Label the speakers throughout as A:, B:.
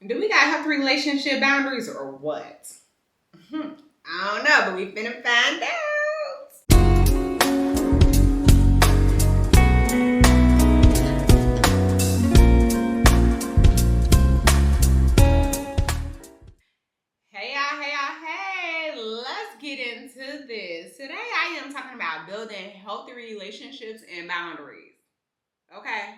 A: Do we got healthy relationship boundaries or what? I don't know, but we finna find out. Hey. Let's get into this. Today I am talking about building healthy relationships and boundaries. Okay?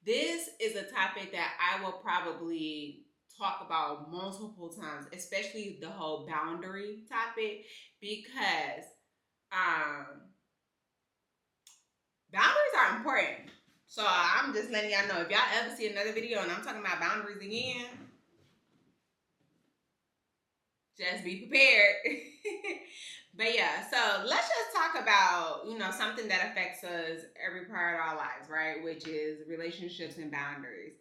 A: This is a topic that I will probably talk about multiple times, especially the whole boundary topic, because boundaries are important. So I'm just letting y'all know, if y'all ever see another video and I'm talking about boundaries again, just be prepared. But yeah, so let's just talk about, something that affects us every part of our lives, right? Which is relationships and boundaries.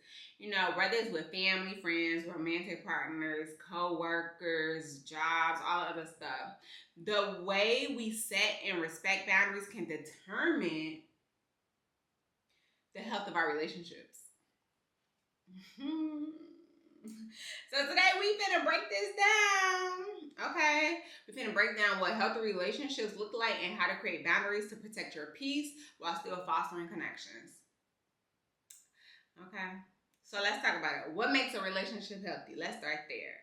A: Whether it's with family, friends, romantic partners, co-workers, jobs, all other stuff. The way we set and respect boundaries can determine the health of our relationships. So today we finna break this down. Okay. We finna break down what healthy relationships look like and how to create boundaries to protect your peace while still fostering connections. Okay. So let's talk about it. What makes a relationship healthy? Let's start there.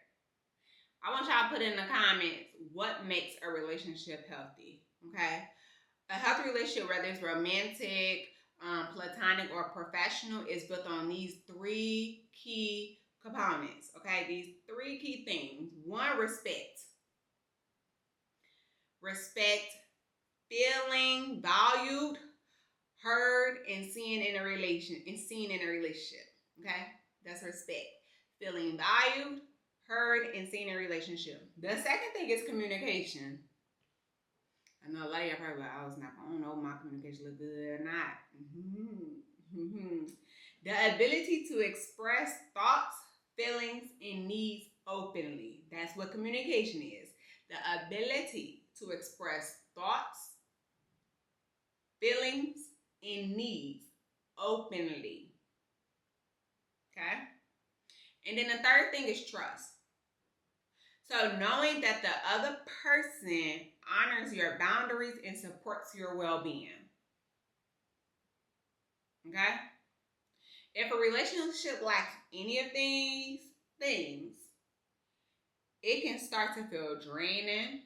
A: I want y'all to put in the comments what makes a relationship healthy. Okay. A healthy relationship, whether it's romantic, platonic, or professional, is built on these three key components. Okay, these three key things. One, respect. Respect, feeling valued, heard, and seen in a relationship. Okay, that's respect. Feeling valued, heard, and seen in a relationship. The second thing is communication. I know a lot of y'all probably like, I don't know if my communication look good or not. The ability to express thoughts, feelings, and needs openly. That's what communication is. The ability to express thoughts, feelings, and needs openly. Okay? And then the third thing is trust. So knowing that the other person honors your boundaries and supports your well-being. Okay? If a relationship lacks any of these things, it can start to feel draining,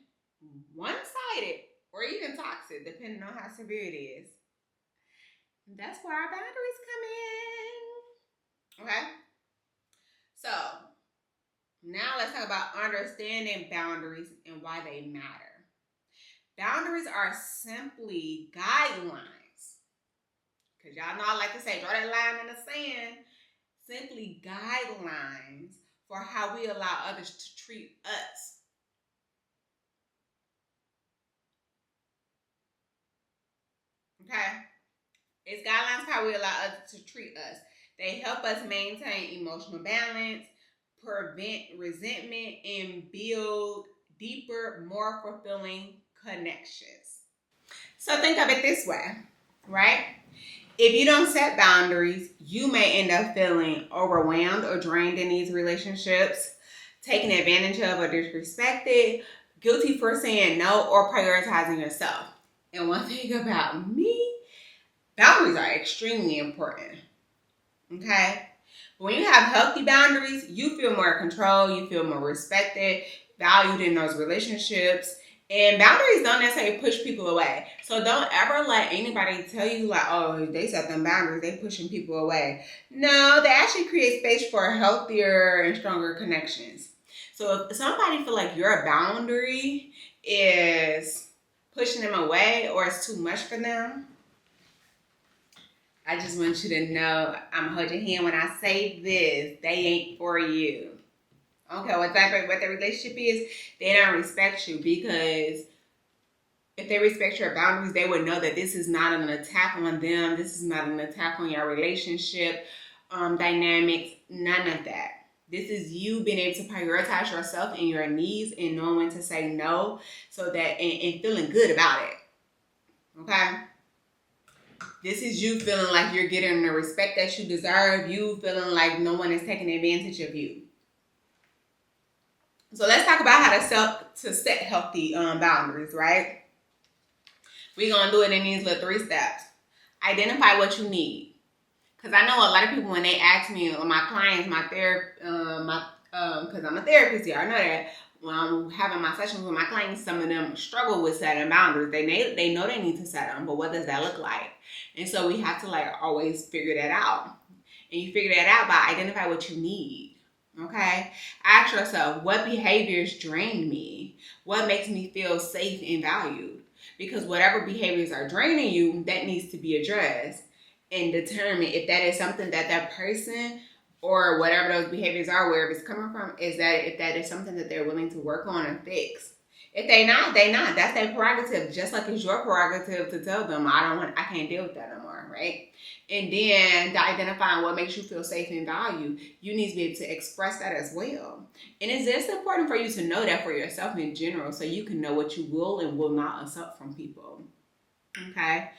A: one-sided, or even toxic, depending on how severe it is. That's where our boundaries come in. Okay? So, now let's talk about understanding boundaries and why they matter. Boundaries are simply guidelines. Because y'all know I like to say, draw that line in the sand. Simply guidelines for how we allow others to treat us. Okay? It's guidelines for how we allow others to treat us. They help us maintain emotional balance, prevent resentment, and build deeper, more fulfilling connections. So think of it this way, right? If you don't set boundaries, you may end up feeling overwhelmed or drained in these relationships, taken advantage of or disrespected, guilty for saying no, or prioritizing yourself. And one thing about me, boundaries are extremely important. Okay? When you have healthy boundaries, you feel more in control, you feel more respected, valued in those relationships. And boundaries don't necessarily push people away. So don't ever let anybody tell you like, oh, they set them boundaries, they pushing people away. No, they actually create space for healthier and stronger connections. So if somebody feel like your boundary is pushing them away or it's too much for them, I just want you to know I'm gonna hold your hand when I say this. They ain't for you. Okay, what the relationship is, they don't respect you, because if they respect your boundaries, they would know that this is not an attack on them. This is not an attack on your relationship dynamics. None of that. This is you being able to prioritize yourself and your needs and knowing when to say no, so that and feeling good about it. Okay. This is you feeling like you're getting the respect that you deserve. You feeling like no one is taking advantage of you. So let's talk about how to set healthy boundaries, right? We're gonna do it in these little 3 steps. Identify what you need. Because I know a lot of people, when they ask me, or my clients, because I'm a therapist here, I know that when I'm having my sessions with my clients, some of them struggle with setting boundaries. They know they need to set them, but what does that look like? And so we have to like always figure that out. And you figure that out by identify what you need. Okay? Ask yourself, what behaviors drain me? What makes me feel safe and valued? Because whatever behaviors are draining you, that needs to be addressed, and determine if that is something that person or whatever those behaviors are, wherever it's coming from, is that if that is something that they're willing to work on and fix. If they not, they not. That's their prerogative. Just like it's your prerogative to tell them, I can't deal with that no more, right? And then identifying what makes you feel safe and valued, you need to be able to express that as well. And it's just important for you to know that for yourself in general, so you can know what you will and will not accept from people. Okay?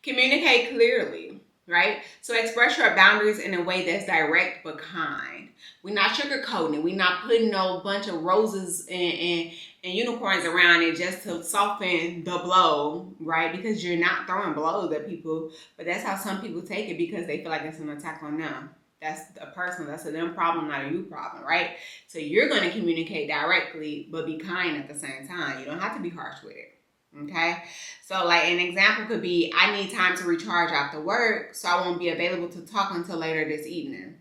A: Communicate clearly, right? So express your boundaries in a way that's direct but kind. We're not sugarcoating it. We're not putting no bunch of roses and unicorns around it just to soften the blow, right? Because you're not throwing blows at people, but that's how some people take it, because they feel like it's an attack on them. That's a personal, that's a them problem, not a you problem, right? So you're going to communicate directly, but be kind at the same time. You don't have to be harsh with it, okay? So like an example could be, I need time to recharge after work, so I won't be available to talk until later this evening.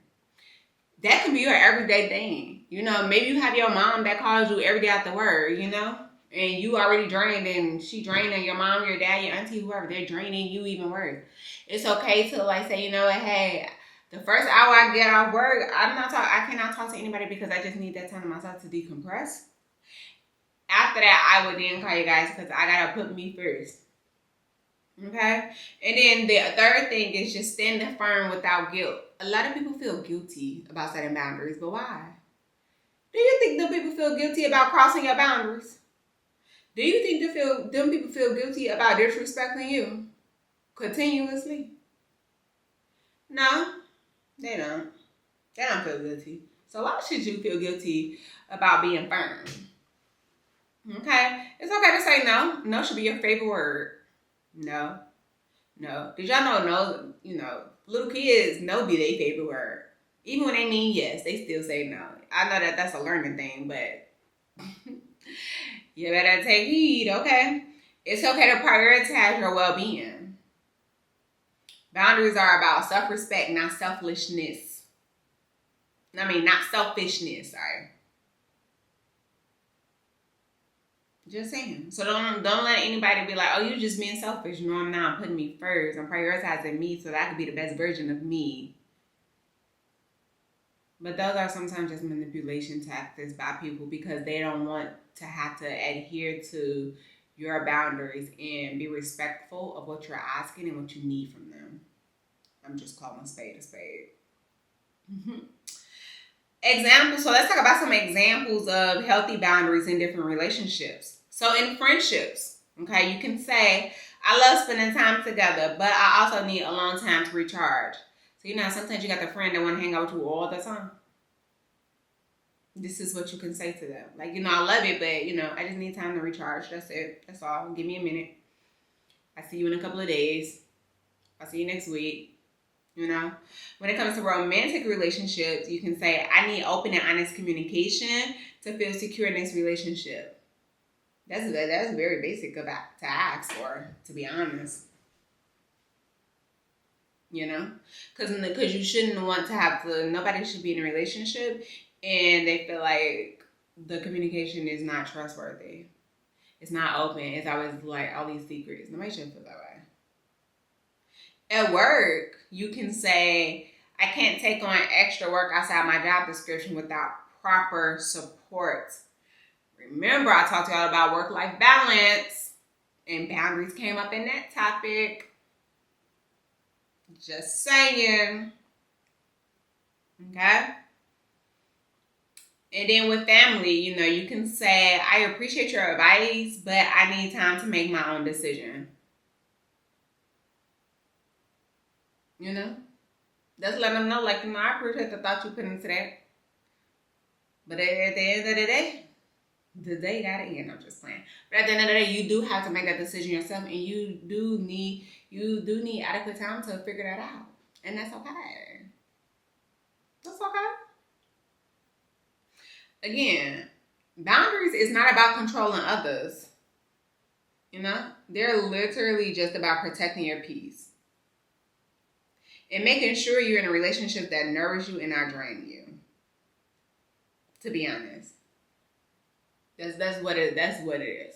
A: That could be your everyday thing. You know, maybe you have your mom that calls you every day after work, you know? And you already drained, and she draining your mom, your dad, your auntie, whoever, they're draining you even worse. It's okay to like say, you know what, hey, the first hour I get off work, I cannot talk to anybody because I just need that time to myself to decompress. After that, I would then call you guys because I gotta put me first. Okay? And then the third thing is just standing firm without guilt. A lot of people feel guilty about setting boundaries, but why? Do you think them people feel guilty about crossing your boundaries? Do you think them people feel guilty about disrespecting you continuously? No, they don't. They don't feel guilty. So why should you feel guilty about being firm? Okay? It's okay to say no. No should be your favorite word. No. Did y'all know no, little kids, no be their favorite word. Even when they mean yes, they still say no. I know that that's a learning thing, but you better take heed, okay? It's okay to prioritize your well-being. Boundaries are about self-respect, not selfishness. Not selfishness, sorry. Just saying. So don't let anybody be like, oh, you just being selfish. No, I'm not. I'm putting me first. I'm prioritizing me so that I can be the best version of me. But those are sometimes just manipulation tactics by people because they don't want to have to adhere to your boundaries and be respectful of what you're asking and what you need from them. I'm just calling a spade a spade. Examples. So let's talk about some examples of healthy boundaries in different relationships. So in friendships, okay, you can say, I love spending time together, but I also need a long time to recharge. So, sometimes you got the friend that want to hang out with you all the time. This is what you can say to them. Like, I love it, but, I just need time to recharge. That's it. That's all. Give me a minute. I see you in a couple of days. I'll see you next week. When it comes to romantic relationships, you can say, I need open and honest communication to feel secure in this relationship. That's very basic to ask for, to be honest. Because you shouldn't want to nobody should be in a relationship and they feel like the communication is not trustworthy. It's not open. It's always like all these secrets. Nobody should feel that way. At work, you can say, I can't take on extra work outside my job description without proper support. Remember, I talked to y'all about work-life balance, and boundaries came up in that topic. Just saying. Okay? And then with family, you can say, I appreciate your advice, but I need time to make my own decision. You know? Just let them know, like, I appreciate the thought you put into that. But at the end of the day gotta end. I'm just playing. But at the end of the day, you do have to make that decision yourself, and you do need adequate time to figure that out. And that's okay. That's okay. Again, boundaries is not about controlling others. You know? They're literally just about protecting your peace. And making sure you're in a relationship that nourishes you and not drain you. To be honest. That's what it is.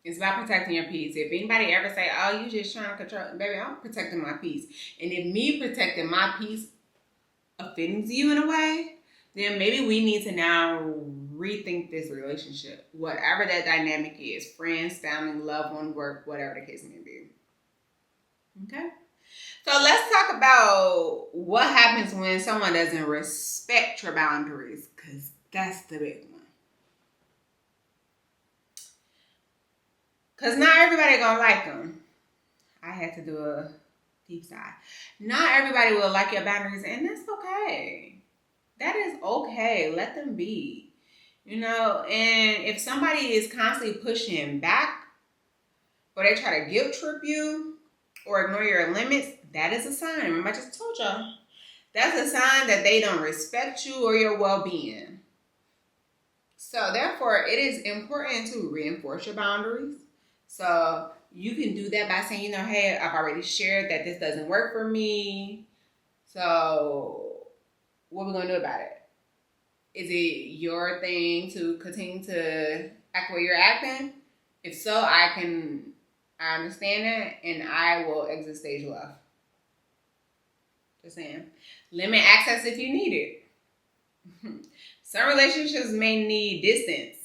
A: It's about protecting your peace. If anybody ever say, oh, you just trying to control, baby, I'm protecting my peace. And if me protecting my peace offends you in a way, then maybe we need to now rethink this relationship. Whatever that dynamic is. Friends, family, loved one, work, whatever the case may be. Okay? So let's talk about what happens when someone doesn't respect your boundaries. Because that's the big one. Because not everybody gonna like them. I had to do a deep sigh. Not everybody will like your boundaries, and that's okay. That is okay. Let them be. You know, and if somebody is constantly pushing back, or they try to guilt trip you, or ignore your limits, that is a sign. Remember, I just told y'all. That's a sign that they don't respect you or your well-being. So, therefore, it is important to reinforce your boundaries. So you can do that by saying, you know, hey, I've already shared that this doesn't work for me. So what are we going to do about it? Is it your thing to continue to act where you're acting? If so, I understand that, and I will exit stage left. Just saying. Limit access if you need it. Some relationships may need distance.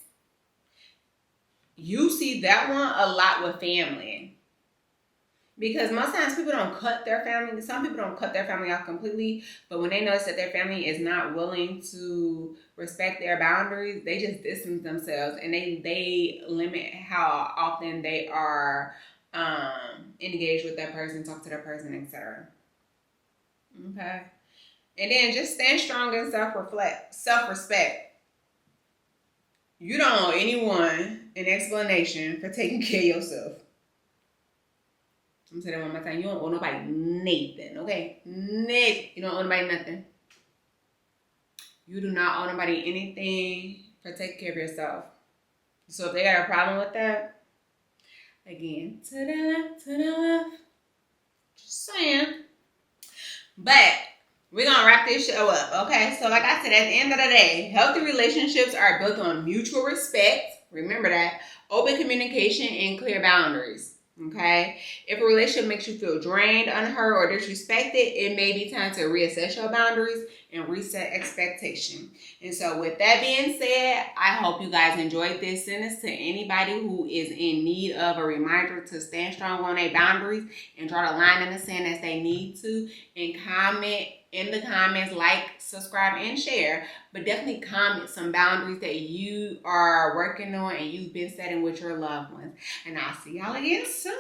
A: You see that one a lot with family. Because most times people don't cut their family. Some people don't cut their family off completely. But when they notice that their family is not willing to respect their boundaries, they just distance themselves. And they limit how often they are engaged with that person, talk to that person, etc. Okay? And then just stand strong and self-respect. You don't owe anyone an explanation for taking care of yourself. I'm saying that one more time. You don't owe nobody nothing, okay? Nothing. You don't owe nobody nothing. You do not owe nobody anything for taking care of yourself. So if they got a problem with that, again, to the left. Just saying. But we're going to wrap this show up, okay? So like I said, at the end of the day, healthy relationships are built on mutual respect. Remember that. Open communication and clear boundaries, okay? If a relationship makes you feel drained, unheard, or disrespected, it may be time to reassess your boundaries and reset expectation. And so with that being said, I hope you guys enjoyed this sentence. To anybody who is in need of a reminder to stand strong on their boundaries and draw the line in the sand as they need to, and comment in the comments, like, subscribe, and share. But definitely comment some boundaries that you are working on and you've been setting with your loved ones. And I'll see y'all again soon.